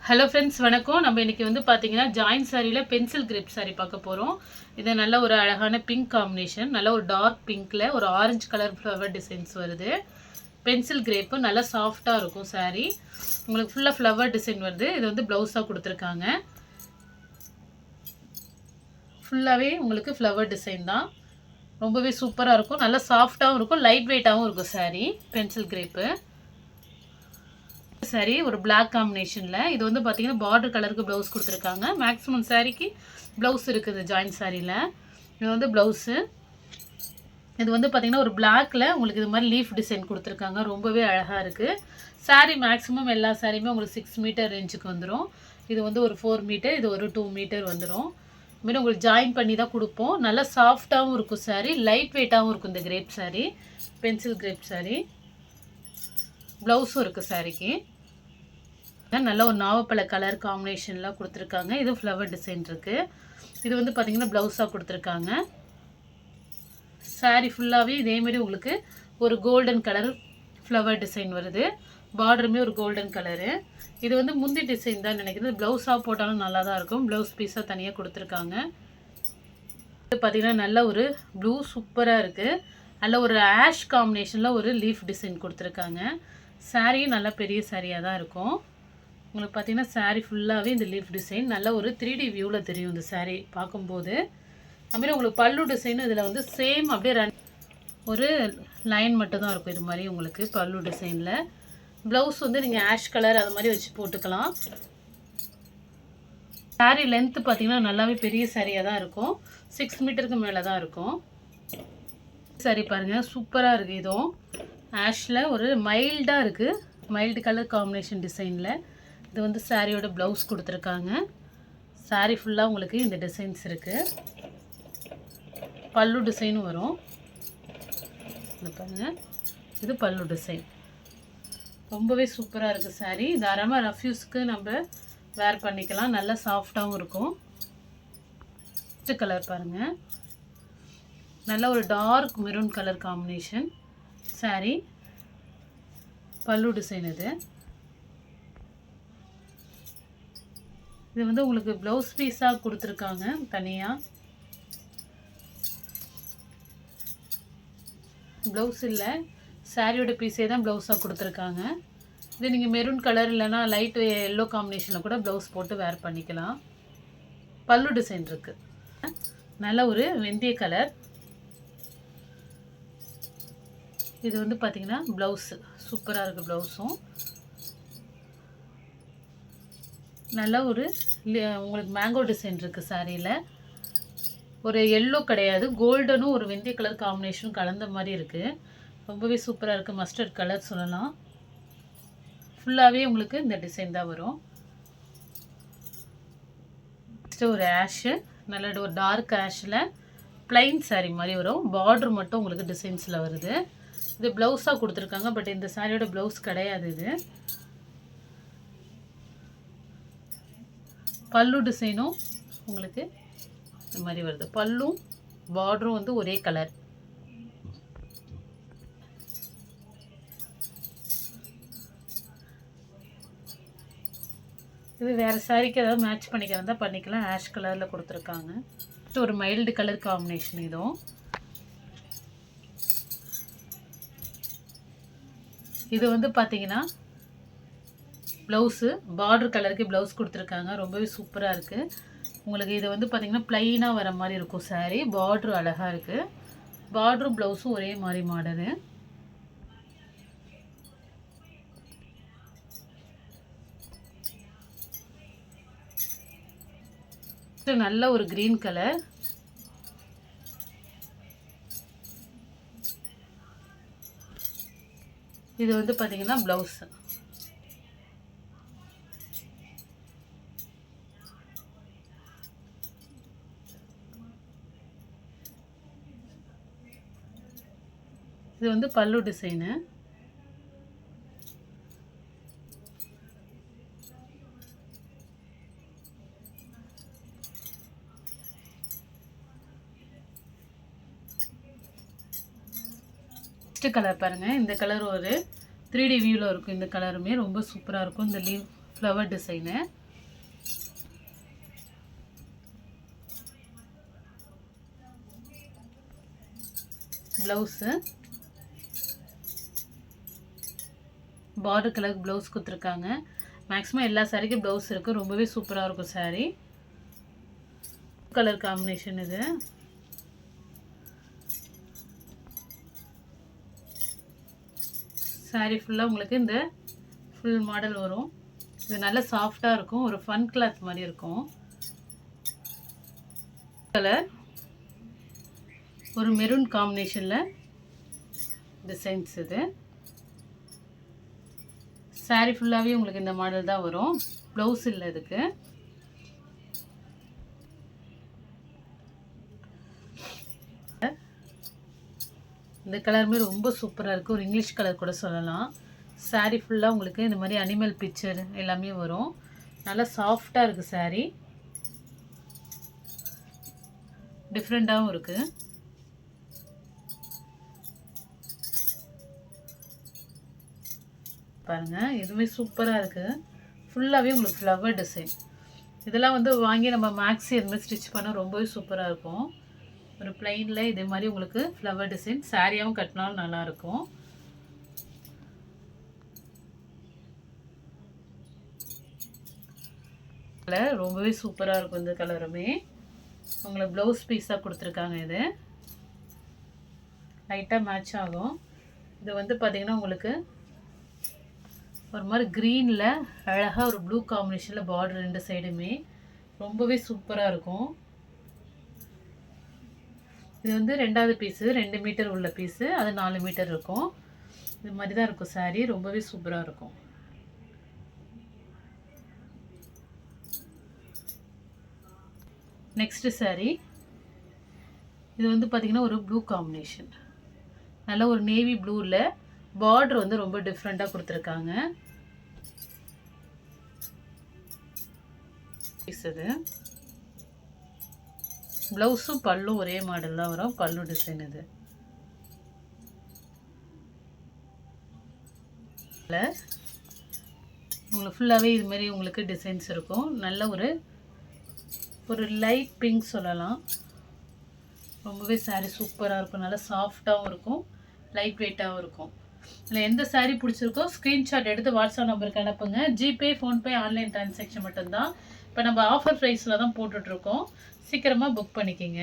Hello friends, வணக்கம். நம்ம இன்றைக்கி வந்து பார்த்தீங்கன்னா ஜாயின் சாரியில் பென்சில் கிரிப் சாரி பார்க்க போகிறோம். இது நல்ல ஒரு அழகான பிங்க் காம்பினேஷன், நல்ல ஒரு டார்க் பிங்க்கில் ஒரு ஆரஞ்சு கலர் ஃப்ளவர் டிசைன்ஸ் வருது. பென்சில் கிரேப்பு நல்லா சாஃப்டாக இருக்கும் சாரி. உங்களுக்கு ஃபுல்லாக ஃப்ளவர் டிசைன் வருது. இது வந்து ப்ளவுஸாக கொடுத்துருக்காங்க. ஃபுல்லாகவே உங்களுக்கு ஃப்ளவர் டிசைன் தான். ரொம்பவே சூப்பராக இருக்கும். நல்லா சாஃப்டாகவும் இருக்கும், லைட் வெயிட்டாகவும் இருக்கும் சாரி. பென்சில் கிரேப்பு சாரி ஒரு பிளாக் காம்பினேஷனில். இது வந்து பார்த்தீங்கன்னா பார்டர் கலருக்கு ப்ளவுஸ் கொடுத்துருக்காங்க. மேக்ஸிமம் சாரிக்கு ப்ளவுஸ் இருக்குது ஜாயின் சாரியில். இது வந்து ப்ளவுஸு. இது வந்து பார்த்திங்கன்னா ஒரு பிளாக்கில் உங்களுக்கு இது மாதிரி லீஃப் டிசைன் கொடுத்துருக்காங்க. ரொம்பவே அழகாக இருக்குது சாரி. மேக்ஸிமம் எல்லா சாரியுமே உங்களுக்கு 6 மீட்டர் ரேஞ்சுக்கு வந்துடும். இது வந்து ஒரு 4 மீட்டர், இது ஒரு 2 மீட்டர் வந்துடும். இதுமாரி உங்களுக்கு ஜாயின் பண்ணி தான் கொடுப்போம். நல்லா சாஃப்டாகவும் இருக்கும் சாரி, லைட் வெயிட்டாகவும் இருக்கும் இந்த crepe sari, pencil crepe sari. ப்ளவுஸும் இருக்குது சாரிக்கு. நல்ல ஒரு நாவப்பழ கலர் காம்பினேஷன்லாம் கொடுத்துருக்காங்க. இது ஃப்ளவர் டிசைன் இருக்குது. இது வந்து பார்த்திங்கன்னா ப்ளவுஸாக கொடுத்துருக்காங்க. சாரி ஃபுல்லாகவே இதேமாரி உங்களுக்கு ஒரு கோல்டன் கலர் ஃப்ளவர் டிசைன் வருது. பார்டருமே ஒரு கோல்டன் கலரு. இது வந்து முந்தி டிசைன் தான் நினைக்கிறேன். ப்ளவுஸாக போட்டாலும் நல்லா தான் இருக்கும். ப்ளவுஸ் பீஸாக தனியாக கொடுத்துருக்காங்க. இது பார்த்திங்கன்னா நல்ல ஒரு ப்ளூ சூப்பராக இருக்குது. நல்ல ஒரு ஆஷ் காம்பினேஷனில் ஒரு லீஃப் டிசைன் கொடுத்துருக்காங்க. சாரியும் நல்லா பெரிய சாரியாக தான் இருக்கும். உங்களுக்கு பார்த்தீங்கன்னா சாரீ ஃபுல்லாகவே இந்த லீஃப் டிசைன் நல்ல ஒரு 3D வியூவில் தெரியும் இந்த சாரீ பார்க்கும்போது. அதுமாதிரி உங்களுக்கு பல்லு டிசைனும் இதில் வந்து சேம் அப்படியே ஒரு லைன் மட்டும் தான் இருக்கும். இது மாதிரி உங்களுக்கு பல்லு டிசைனில். ப்ளவுஸ் வந்து நீங்கள் ஆஷ் கலர் அது மாதிரி வச்சு போட்டுக்கலாம். சாரீ லென்த்து பார்த்தீங்கன்னா நல்லாவே பெரிய சாரியாக தான் இருக்கும். 6 மீட்டருக்கு மேலே தான் இருக்கும். சாரி பாருங்கள், சூப்பராக இருக்குது. இதுவும் ஆஷில் ஒரு மைல்டாக இருக்குது, மைல்டு கலர் காம்பினேஷன் டிசைனில். இது வந்து சாரியோட ப்ளவுஸ் கொடுத்துருக்காங்க. சாரி ஃபுல்லாக உங்களுக்கு இந்த டிசைன்ஸ் இருக்குது. பல்லு டிசைனும் வரும். இது பாருங்கள், இது பல்லு டிசைன். ரொம்பவே சூப்பராக இருக்குது சாரி. தாராளமாக ரஃப்யூஸ்க்கு நம்ம வேர் பண்ணிக்கலாம். நல்லா சாஃப்டாகவும் இருக்கும். கலர் பாருங்கள், நல்ல ஒரு dark maroon colour combination sari. பல்லு டிசைன் இது. இது வந்து உங்களுக்கு ப்ளவுஸ் பீஸாக கொடுத்துருக்காங்க தனியாக. ப்ளவுஸ் இல்லை, சாரியோட பீஸே தான் ப்ளவுஸாக கொடுத்துருக்காங்க. இது நீங்கள் மெரூன் கலர் இல்லைனா லைட் எல்லோ காம்பினேஷனில் கூட ப்ளவுஸ் போட்டு வேர் பண்ணிக்கலாம். பல்லு டிசைன் இருக்குது. நல்ல ஒரு வெந்தய கலர். இது வந்து பார்த்திங்கன்னா ப்ளவுஸு சூப்பராக இருக்குது. ப்ளவுஸும் நல்ல ஒரு உங்களுக்கு மேங்கோ டிசைன் இருக்குது சாரியில். ஒரு எல்லோ கிடையாது, கோல்டனும் ஒரு வெந்தய கலர் காம்பினேஷனும் கலந்த மாதிரி இருக்குது. ரொம்பவே சூப்பராக இருக்குது. மஸ்டர்ட் கலர் சொல்லலாம். ஃபுல்லாகவே உங்களுக்கு இந்த டிசைன் தான் வரும். நெக்ஸ்ட்டு ஒரு ஆஷு, நல்ல ஒரு டார்க் ஆஷில் ப்ளைன் சாரீ மாதிரி வரும். பார்டர் மட்டும் உங்களுக்கு டிசைன்ஸில் வருது. இது ப்ளவுஸாக கொடுத்துருக்காங்க. பட் இந்த சாரியோட ப்ளவுஸ் கிடையாது. இது பல்லு டிசைனும் உங்களுக்கு இந்த மாதிரி வருது. பல்லும் பார்டரும் வந்து ஒரே கலர். இது வேறு சாரிக்கு ஏதாவது மேட்ச் பண்ணிக்கிறதா பண்ணிக்கலாம். ஆஷ் கலரில் கொடுத்துருக்காங்க. ஒரு மைல்டு கலர் காம்பினேஷன். இதுவும் இது வந்து பார்த்தீங்கன்னா ப்ளவுஸு பார்டர் கலருக்கு ப்ளவுஸ் கொடுத்துருக்காங்க. ரொம்பவே சூப்பராக இருக்குது. உங்களுக்கு இது வந்து பார்த்திங்கன்னா ப்ளைனாக வர மாதிரி இருக்கும் சாரீ. பார்ட்ரு அழகாக இருக்குது. பார்ட்ரும் ப்ளவுஸும் ஒரே மாதிரி மாடலு. நல்ல ஒரு க்ரீன் கலர். இது வந்து பார்த்திங்கன்னா ப்ளவுஸு. இது வந்து பல்லு டிசைனு. நெக்ஸ்ட் கலர் பாருங்கள். இந்த கலர் ஒரு 3D வியூவில் இருக்கும். இந்த கலருமே ரொம்ப சூப்பராக இருக்கும். இந்த leave flower design. Blouse border கலருக்கு ப்ளவுஸ் கொடுத்துருக்காங்க. மேக்ஸிமம் எல்லா சாரிக்கும் ப்ளவுஸ் இருக்குது. ரொம்பவே சூப்பராக இருக்கும் சாரீ. கலர் காம்பினேஷன் இது. சாரீ ஃபுல்லாக உங்களுக்கு இந்த ஃபுல் மாடல் வரும். இது நல்ல சாஃப்டாக இருக்கும். ஒரு ஃபன் கிளாத் மாதிரி இருக்கும். கலர் ஒரு மெரூன் காம்பினேஷனில் டிசைன்ஸ் இது. சாரீ ஃபுல்லாகவே உங்களுக்கு இந்த மாடல் தான் வரும். ப்ளவுஸ் இல்லை இதுக்கு. இந்த கலருமே ரொம்ப சூப்பராக இருக்குது. ஒரு இங்கிலீஷ் கலர் கூட சொல்லலாம். சாரீ ஃபுல்லாக உங்களுக்கு இந்த மாதிரி அனிமல் பிக்சர் எல்லாமே வரும். நல்லா சாஃப்டாக இருக்குது சாரீ. டிஃப்ரெண்ட்டாகவும் இருக்குது. பாருங்கள், இதுவுமே சூப்பராக இருக்குது. ஃபுல்லாகவே உங்களுக்கு ஃப்ளவர் டிசைன். இதெல்லாம் வந்து வாங்கி நம்ம மேக்ஸி இதுமாதிரி ஸ்டிச் பண்ண ரொம்பவே சூப்பராக இருக்கும். ஒரு பிளைனில் இதே மாதிரி உங்களுக்கு ஃப்ளவர் டிசைன் சாரியாகவும் கட்டினாலும் நல்லாயிருக்கும். கலர் ரொம்பவே சூப்பராக இருக்கும். இந்த கலருமே உங்களுக்கு ப்ளவுஸ் பீஸாக கொடுத்துருக்காங்க. இது லைட்டாக மேட்ச் ஆகும். இது வந்து பார்த்திங்கன்னா உங்களுக்கு ஒரு மாதிரி க்ரீனில் அழகாக ஒரு ப்ளூ காம்பினேஷனில் பார்டர் ரெண்டு சைடுமே ரொம்பவே சூப்பராக இருக்கும். இது வந்து ரெண்டாவது பீஸு, 2 மீட்டர் உள்ள பீஸு. அது 4 மீட்டர் இருக்கும். இது மாதிரி தான் இருக்கும் சாரீ. ரொம்பவே சூப்பராக இருக்கும். நெக்ஸ்ட்டு சாரீ இது வந்து பார்த்திங்கன்னா ஒரு ப்ளூ காம்பினேஷன். நல்ல ஒரு நேவி ப்ளூவில் பார்டர் வந்து ரொம்ப டிஃப்ரெண்ட்டாக கொடுத்துருக்காங்க. இது ப்ளவுஸும் பல்லும் ஒரே மாடல் தான் வரும். பல்லு டிசைன் இது. உங்களுக்கு ஃபுல்லாகவே இதுமாரி உங்களுக்கு டிசைன்ஸ் இருக்கும். நல்ல ஒரு லைட் பிங்க் சொல்லலாம். ரொம்பவே சாரீ சூப்பராக இருக்கும். நல்லா சாஃப்டாகவும் இருக்கும். லைட் வெயிட்டாகவும் இருக்கும். இல்லை எந்த சாரீ பிடிச்சிருக்கோ ஸ்க்ரீன்ஷாட் எடுத்து வாட்ஸ்அப் நம்பருக்கு அனுப்புங்க. ஜிபே, ஃபோன்பே, ஆன்லைன் ட்ரான்சாக்ஷன் மட்டும்தான். இப்போ நம்ம ஆஃபர் ப்ரைஸில் தான் போட்டுட்ருக்கோம். சீக்கிரமாக புக் பண்ணிக்கிங்க.